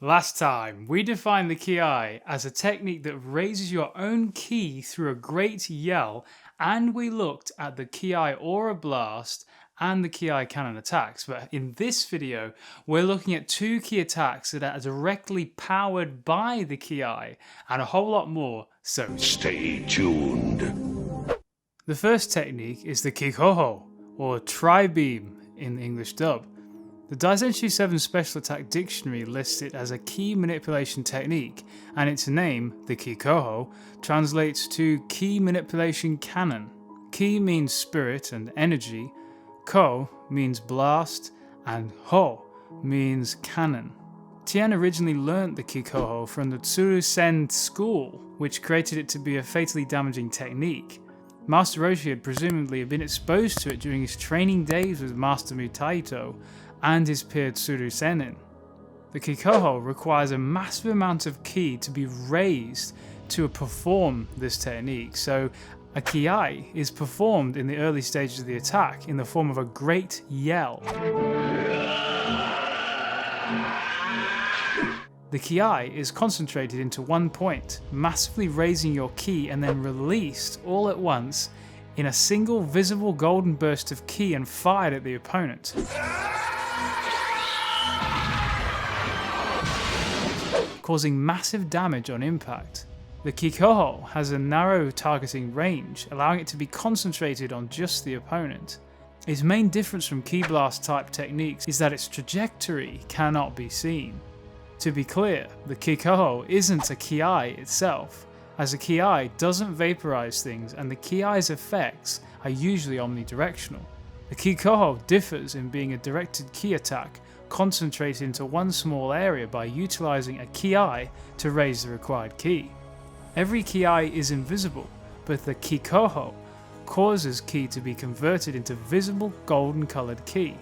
Last time, we defined the Ki as a technique that raises your own ki through a great yell, and we looked at the Ki Aura Blast and the Ki Cannon attacks. But in this video, we're looking at two ki attacks that are directly powered by the Ki and a whole lot more, so stay tuned. The first technique is the Kikoho, or Tri-Beam in the English dub. The Daizenshuu 7 Special Attack Dictionary lists it as a ki manipulation technique, and its name, the Kikoho, translates to ki manipulation cannon. Ki means spirit and energy, ko means blast, and ho means cannon. Tien originally learnt the Kikoho from the Tsuru Sen school, which created it to be a fatally damaging technique. Master Roshi had presumably been exposed to it during his training days with Master Mutaito and his peer Tsuru Senin. The Kikoho requires a massive amount of ki to be raised to perform this technique, so a ki is performed in the early stages of the attack in the form of a great yell. The ki is concentrated into one point, massively raising your ki and then released all at once in a single visible golden burst of ki and fired at the opponent. Causing massive damage on impact. The Kikoho has a narrow targeting range, allowing it to be concentrated on just the opponent. Its main difference from Ki Blast type techniques is that its trajectory cannot be seen. To be clear, the Kikoho isn't a Ki itself, as a Ki doesn't vaporize things and the Ki's effects are usually omnidirectional. The Kikoho differs in being a directed Ki attack concentrated into one small area by utilizing a Ki to raise the required Ki. Every Ki is invisible, but the Kikoho causes Ki to be converted into visible golden colored Ki.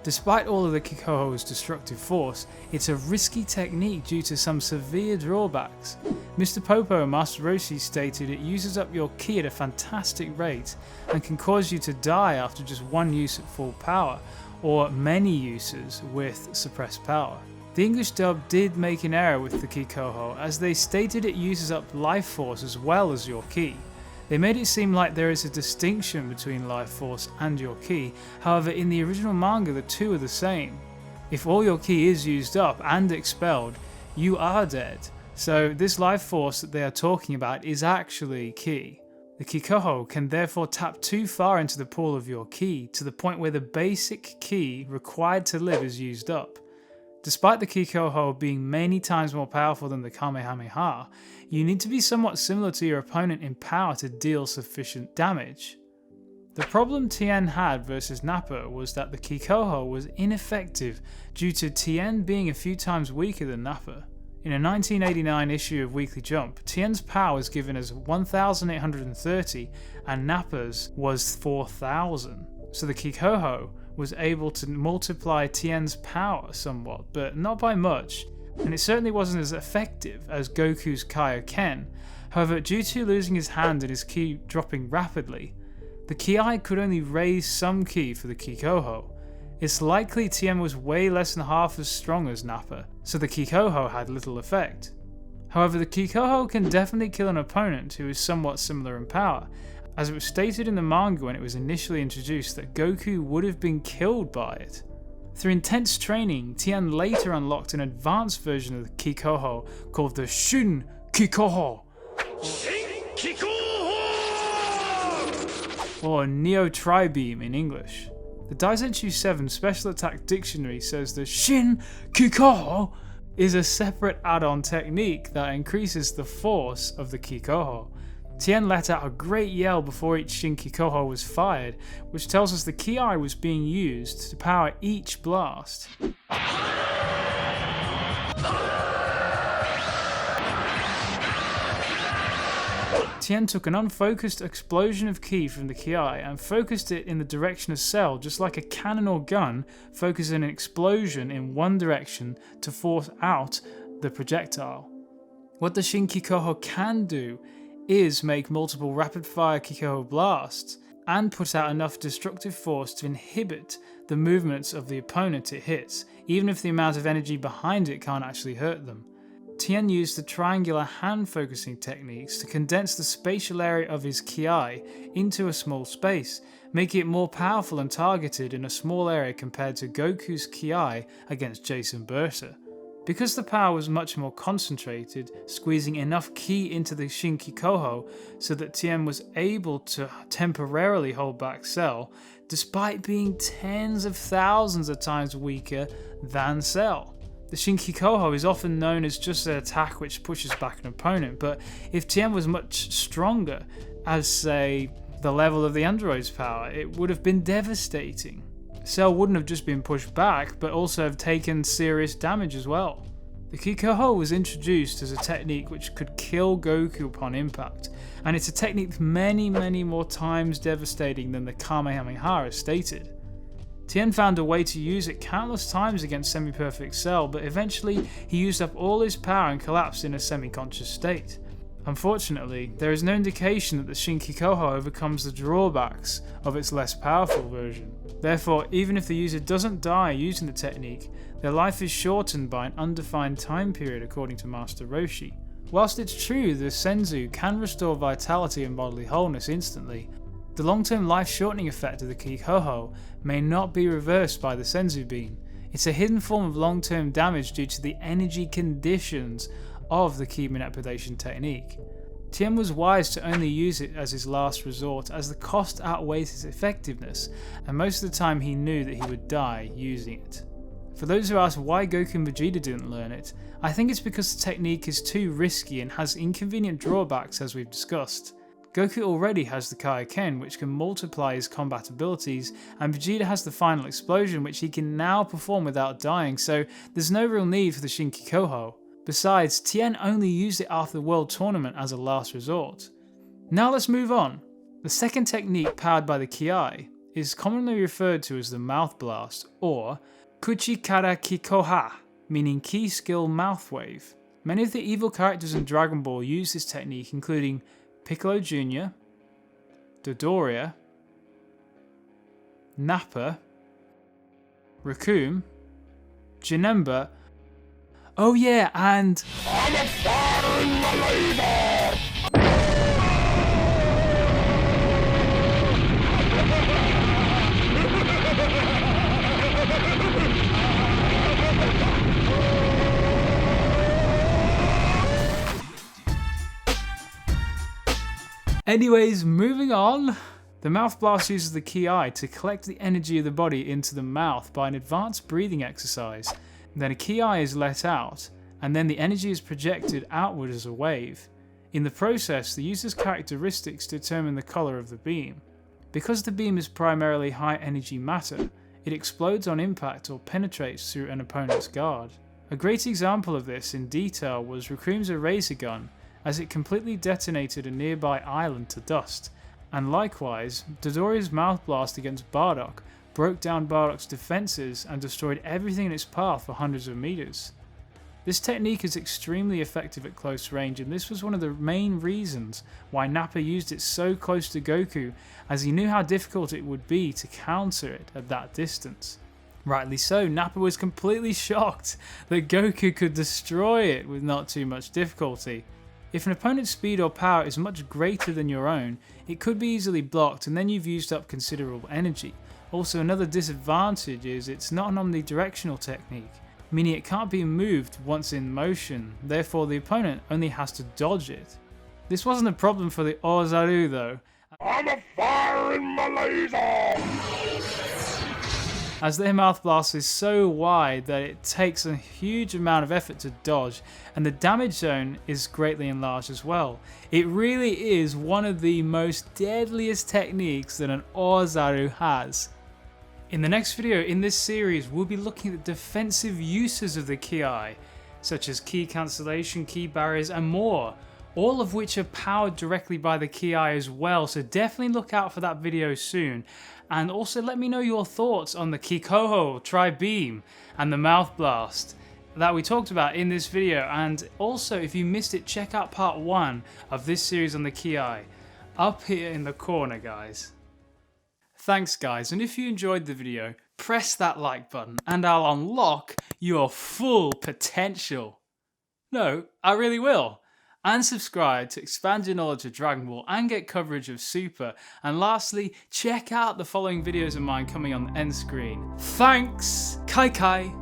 Despite all of the Kikoho's destructive force, it's a risky technique due to some severe drawbacks. Mr. Popo and Master Roshi stated it uses up your Ki at a fantastic rate and can cause you to die after just one use at full power, or many uses with suppressed power. The English dub did make an error with the Kikoho, as they stated it uses up life force as well as your Ki. They made it seem like there is a distinction between life force and your Ki, however in the original manga the two are the same. If all your Ki is used up and expelled, you are dead, so this life force that they are talking about is actually Ki. The Kikoho can therefore tap too far into the pool of your Ki to the point where the basic Ki required to live is used up. Despite the Kikoho being many times more powerful than the Kamehameha, you need to be somewhat similar to your opponent in power to deal sufficient damage. The problem Tien had versus Nappa was that the Kikoho was ineffective due to Tien being a few times weaker than Nappa. In a 1989 issue of Weekly Jump, Tien's power was given as 1830 and Nappa's was 4000, so the Kikoho was able to multiply Tien's power somewhat, but not by much, and it certainly wasn't as effective as Goku's Kaioken. However, due to losing his hand and his ki dropping rapidly, the Ki could only raise some ki for the Kikoho. It's likely Tien was way less than half as strong as Nappa, so the Kikoho had little effect. However, the Kikoho can definitely kill an opponent who is somewhat similar in power, as it was stated in the manga when it was initially introduced that Goku would have been killed by it. Through intense training, Tien later unlocked an advanced version of the Kikoho called the Shin Kikoho, or Neo Tri-Beam in English. The Daizenshuu 7 Special Attack Dictionary says the Shin Kikoho is a separate add-on technique that increases the force of the Kikoho. Tien let out a great yell before each Shin Kikoho was fired, which tells us the Ki was being used to power each blast. Tien took an unfocused explosion of ki from the Ki and focused it in the direction of Cell, just like a cannon or gun focuses an explosion in one direction to force out the projectile. What the Shin Kikoho can do is make multiple rapid-fire Kikoho blasts, and put out enough destructive force to inhibit the movements of the opponent it hits, even if the amount of energy behind it can't actually hurt them. Tien used the triangular hand focusing techniques to condense the spatial area of his Ki into a small space, making it more powerful and targeted in a small area compared to Goku's Ki against Jason Berta. Because the power was much more concentrated, squeezing enough Ki into the Shinki Koho so that Tien was able to temporarily hold back Cell, despite being tens of thousands of times weaker than Cell. The Shinki Koho is often known as just an attack which pushes back an opponent, but if Tien was much stronger, as say the level of the android's power, it would have been devastating. Cell wouldn't have just been pushed back, but also have taken serious damage as well. The Kikoho was introduced as a technique which could kill Goku upon impact, and it's a technique many more times devastating than the Kamehameha as stated. Tien found a way to use it countless times against semi-perfect Cell, but eventually he used up all his power and collapsed in a semi-conscious state. Unfortunately, there is no indication that the Shinki Koho overcomes the drawbacks of its less powerful version. Therefore, even if the user doesn't die using the technique, their life is shortened by an undefined time period according to Master Roshi. Whilst it's true the Senzu can restore vitality and bodily wholeness instantly, the long-term life-shortening effect of the Kikoho may not be reversed by the Senzu beam. It's a hidden form of long-term damage due to the energy conditions of the Ki manipulation technique. Tien was wise to only use it as his last resort, as the cost outweighs its effectiveness, and most of the time he knew that he would die using it. For those who ask why Goku and Vegeta didn't learn it, I think it's because the technique is too risky and has inconvenient drawbacks as we've discussed. Goku already has the Kaioken, which can multiply his combat abilities, and Vegeta has the final explosion, which he can now perform without dying, so there's no real need for the Shinki Koho. Besides, Tien only used it after the World Tournament as a last resort. Now let's move on. The second technique powered by the Ki is commonly referred to as the Mouth Blast, or Kuchikara Kikoha, meaning Ki Skill Mouth Wave. Many of the evil characters in Dragon Ball use this technique, including Piccolo Jr., Dodoria, Nappa, Recoome, Janemba, oh yeah, and I'm a fire in my laser! Anyways, moving on. The Mouth Blast uses the Ki to collect the energy of the body into the mouth by an advanced breathing exercise. Then a Ki is let out, and then the energy is projected outward as a wave. In the process, the user's characteristics determine the colour of the beam. Because the beam is primarily high energy matter, it explodes on impact or penetrates through an opponent's guard. A great example of this in detail was Recoome's Eraser Gun, as it completely detonated a nearby island to dust, and likewise, Dodoria's Mouth Blast against Bardock broke down Bardock's defences and destroyed everything in its path for hundreds of meters. This technique is extremely effective at close range, and this was one of the main reasons why Nappa used it so close to Goku, as he knew how difficult it would be to counter it at that distance. Rightly so, Nappa was completely shocked that Goku could destroy it with not too much difficulty. If an opponent's speed or power is much greater than your own, it could be easily blocked and then you've used up considerable energy. Also, another disadvantage is it's not an omnidirectional technique, meaning it can't be moved once in motion, therefore the opponent only has to dodge it. This wasn't a problem for the Ozaru though. I'm a fire in my laser! As their Mouth Blast is so wide that it takes a huge amount of effort to dodge, and the damage zone is greatly enlarged as well. It really is one of the most deadliest techniques that an Ozaru has. In the next video in this series, we'll be looking at the defensive uses of the Ki, such as Ki cancellation, Ki barriers, and more, all of which are powered directly by the Ki as well, so definitely look out for that video soon. And also let me know your thoughts on the Kikoho, Tri-Beam, and the Mouth Blast that we talked about in this video. And also, if you missed it, check out part 1 of this series on the Ki up here in the corner, guys. Thanks guys, and if you enjoyed the video, press that like button and I'll unlock your full potential. No, I really will. And subscribe to expand your knowledge of Dragon Ball and get coverage of Super. And lastly, check out the following videos of mine coming on the end screen. Thanks! Kai Kai!